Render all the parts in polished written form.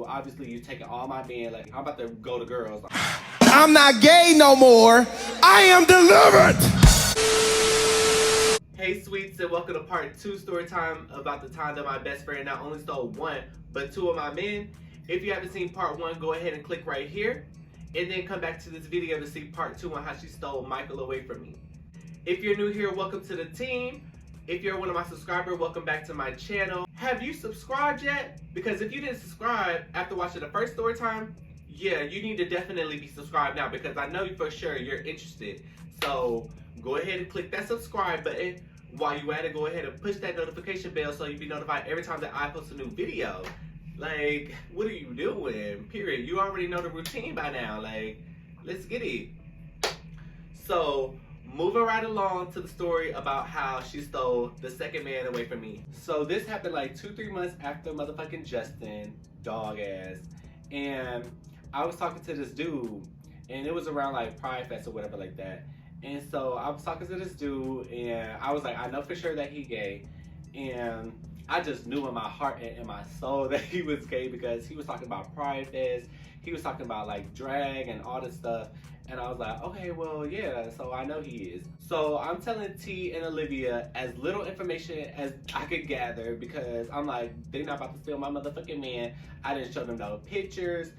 obviously you taking all my men. Like, I'm about to go to girls. I'm not gay no more. I am delivered. Hey sweets, and welcome to part 2 story time about the time that my best friend not only stole 1 but 2 of my men. If you haven't seen part 1, go ahead and click right here and then come back to this video to see part 2 on how she stole Michael away from me. If you're new here, welcome to the team. If you're one of my subscribers, welcome back to my channel. Have you subscribed yet? Because if you didn't subscribe after watching the first story time, yeah, you need to definitely be subscribed now because I know for sure you're interested. So go ahead and click that subscribe button. While you at it, go ahead and push that notification bell so you'll be notified every time that I post a new video. Like, what are you doing? Period. You already know the routine by now. Like, let's get it. So, moving right along to the story about how she stole the second man away from me. So this happened like 2-3 months after motherfucking Justin, dog ass. And I was talking to this dude, and it was around like Pride Fest or whatever like that. And so I was talking to this dude, and I was like, I know for sure that he gay. And I just knew in my heart and in my soul that he was gay because he was talking about Pride Fest. He was talking about like drag and all this stuff. And I was like, okay, well, yeah, so I know he is. So I'm telling T and Olivia as little information as I could gather because I'm like, they're not about to steal my motherfucking man. I didn't show them no pictures.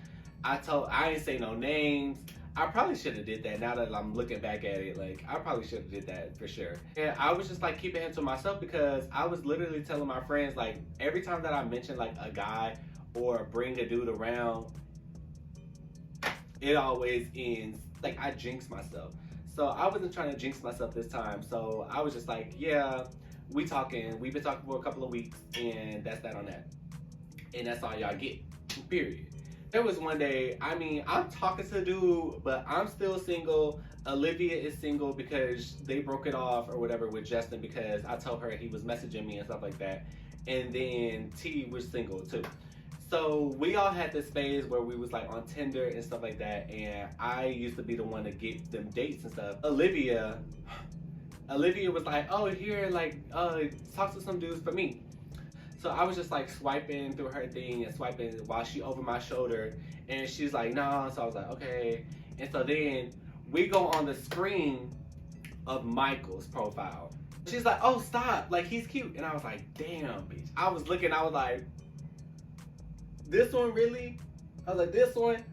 I didn't say no names. I probably should have did that now that I'm looking back at it. Like, I probably should have did that for sure. And I was just like keeping it to myself because I was literally telling my friends, like, every time that I mention like a guy or bring a dude around, it always ends, like I jinx myself. So I wasn't trying to jinx myself this time. So I was just like, yeah, we've been talking for a couple of weeks and that's that on that. And that's all y'all get, period. There was one day, I mean, I'm talking to the dude, but I'm still single. Olivia is single because they broke it off or whatever with Justin because I told her he was messaging me and stuff like that. And then T was single too. So we all had this phase where we was like on Tinder and stuff like that, and I used to be the one to get them dates and stuff. Olivia was like, oh, here, like, talk to some dudes for me. So I was just like swiping through her thing and swiping while she over my shoulder, and she's like, nah. So I was like, okay. And so then we go on the screen of Michael's profile. She's like, oh, stop, like he's cute. And I was like, damn, bitch. I was looking, I was like, this one really? I was like, this one?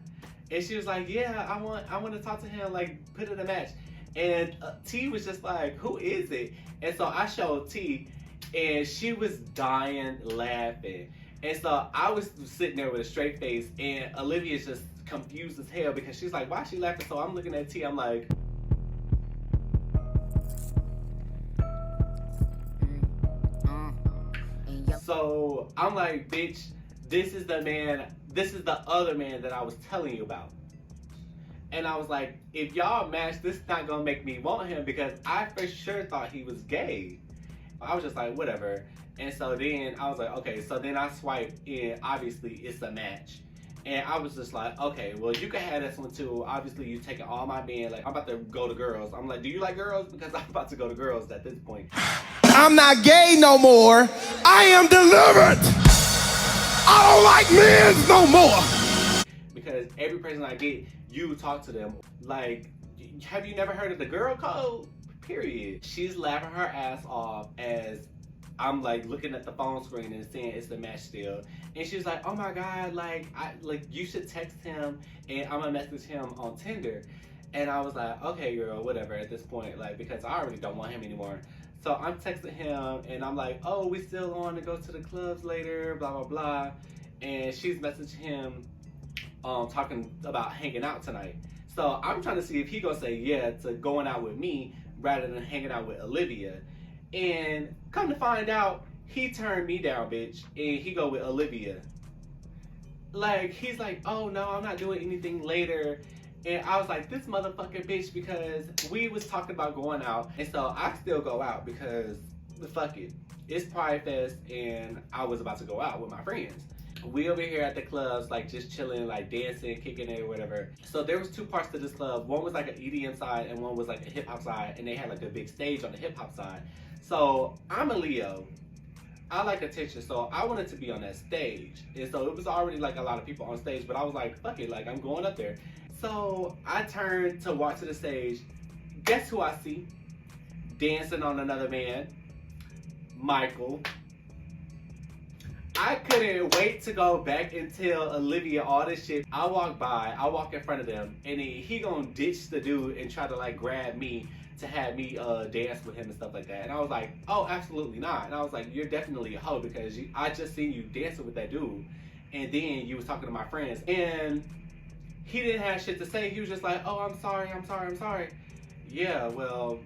And she was like, yeah, I want to talk to him, like put in a match. And T was just like, who is it? And so I showed T, and she was dying laughing. And so I was sitting there with a straight face, and Olivia's just confused as hell because she's like, why is she laughing? So I'm looking at T, I'm like, so I'm like, bitch, this is the other man that I was telling you about. And I was like, if y'all match, this is not gonna make me want him because I for sure thought he was gay. I was just like, whatever. And so then I was like, okay, so then I swiped and obviously it's a match. And I was just like, okay, well, you can have this one too. Obviously you taking all my men, like I'm about to go to girls. I'm like, do you like girls? Because I'm about to go to girls at this point. I'm not gay no more. I am delivered. I don't like men no more. Because every person I get, you talk to them. Like, have you never heard of the girl code? Period. She's laughing her ass off as I'm like looking at the phone screen and seeing it's the match still. And she's like, oh my God, like you should text him and I'm gonna message him on Tinder. And I was like, okay girl, whatever at this point, like because I already don't want him anymore. So I'm texting him and I'm like, oh, we still on to go to the clubs later, blah, blah, blah. And she's messaging him talking about hanging out tonight. So I'm trying to see if he gonna say yeah to going out with me rather than hanging out with Olivia. And come to find out, he turned me down, bitch, and he go with Olivia. Like, he's like, oh no, I'm not doing anything later. And I was like, this motherfucking bitch, because we was talking about going out. And so I still go out because, fuck it. It's Pride Fest and I was about to go out with my friends. We over here at the clubs, like just chilling, like dancing, kicking it or whatever. So there was 2 parts to this club. One was like an EDM side and one was like a hip hop side. And they had like a big stage on the hip hop side. So I'm a Leo. I like attention, so I wanted to be on that stage. And so it was already like a lot of people on stage, but I was like, fuck it, like I'm going up there. So I turned to walk to the stage. Guess who I see? Dancing on another man, Michael. I couldn't wait to go back and tell Olivia all this shit. I walk in front of them, and he gonna ditch the dude and try to like grab me to have me dance with him and stuff like that. And I was like, oh, absolutely not. And I was like, you're definitely a hoe because I just seen you dancing with that dude, and then you was talking to my friends. And he didn't have shit to say. He was just like, oh, I'm sorry. Yeah, well,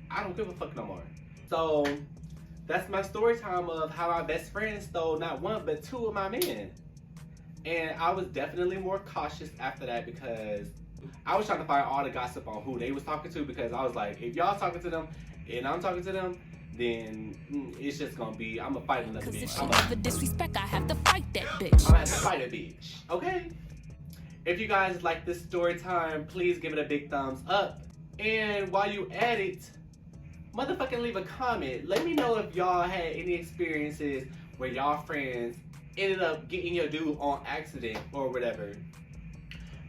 I don't give a fuck no more. So that's my story time of how my best friend stole not one, but two of my men. And I was definitely more cautious after that because I was trying to find all the gossip on who they was talking to, because I was like, if y'all talking to them and I'm talking to them, then it's just gonna be, I'm gonna fight another bitch. I'm gonna disrespect, I have to fight that bitch. I'm gonna have to fight a bitch, okay? If you guys like this story time, please give it a big thumbs up. And while you at it, motherfucking leave a comment. Let me know if y'all had any experiences where y'all friends ended up getting your dude on accident or whatever.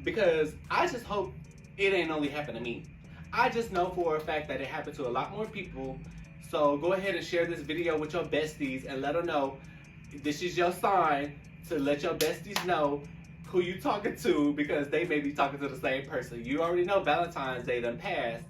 Because I just hope it ain't only happened to me. I just know for a fact that it happened to a lot more people. So go ahead and share this video with your besties and let them know this is your sign to let your besties know who you talking to, because they may be talking to the same person. You already know Valentine's Day done passed.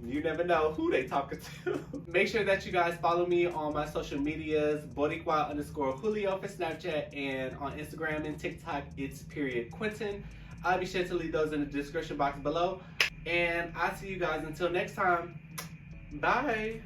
You never know who they talking to. Make sure that you guys follow me on my social medias, Boricua_Julio for Snapchat, and on Instagram and TikTok, it's _Quenton. I'll be sure to leave those in the description box below. And I'll see you guys until next time. Bye.